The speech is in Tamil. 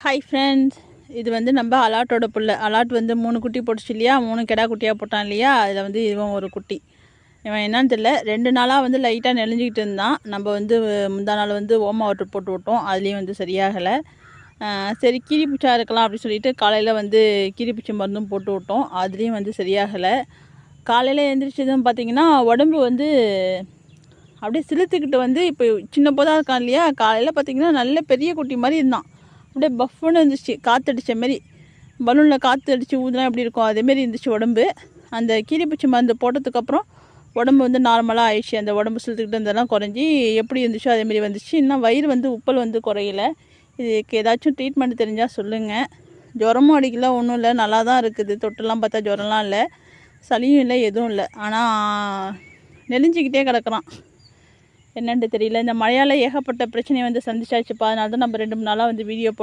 ஹாய் ஃப்ரெண்ட்ஸ், இது வந்து நம்ம அலாட்டோட புள்ள. அலாட் வந்து 3 குட்டி போட்டுச்சு இல்லையா, 3 கெடா குட்டியாக போட்டான் இல்லையா. அதில் வந்து இவன் ஒரு குட்டி. இவன் என்னன்னு தெரியல, 2 நாளாக வந்து லைட்டாக நெளிஞ்சிக்கிட்டு இருந்தான். நம்ம வந்து முந்தா நாள் வந்து ஓமா வாட்டர் போட்டு விட்டோம், அதுலேயும் வந்து சரியாகலை. சரி கீரிப்பூச்சா இருக்கலாம் அப்படின்னு சொல்லிட்டு காலையில் வந்து கீரிப்பூச்சி மருந்தும் போட்டு விட்டோம், அதுலேயும் வந்து சரியாகலை. காலையில் எழுந்திரிச்சதும் பார்த்திங்கன்னா உடம்பு வந்து அப்படியே சிலுத்துக்கிட்டு வந்து இப்போ சின்ன போதாக இருக்கான் இல்லையா. காலையில் பார்த்திங்கன்னா நல்ல பெரிய குட்டி மாதிரி இருந்தான். அப்படியே பஃப்னு இருந்துச்சு, காற்றடிச்ச மாரி. பலூனில் காற்று அடித்து ஊதுனா எப்படி இருக்கும் அதேமாரி இருந்துச்சு உடம்பு. அந்த கீரிப்பூச்சி மருந்து போட்டதுக்கப்புறம் உடம்பு வந்து நார்மலாக ஆயிடுச்சு. அந்த உடம்பு செலுத்துக்கிட்டு இருந்ததெல்லாம் குறைஞ்சி எப்படி இருந்துச்சோ அதேமாரி வந்துச்சு. இன்னும் வயிறு வந்து உப்பல் வந்து குறையல. இதுக்கு ஏதாச்சும் ட்ரீட்மெண்ட் தெரிஞ்சால் சொல்லுங்கள். ஜுரமும் அடிக்கல, ஒன்றும் இல்லை, நல்லா தான் இருக்குது. தொட்டெல்லாம் பார்த்தா ஜுரம்லாம் இல்லை, சளியும் இல்லை, எதுவும் இல்லை. ஆனால் நெளிஞ்சிக்கிட்டே கிடக்குறான். என்னென்னு தெரியல. இந்த மழையால் ஏகப்பட்ட பிரச்சனையை வந்து சந்திச்சாச்சுப்பா. அதனால தான் நம்ம 2-3 நாளாக வந்து வீடியோ போட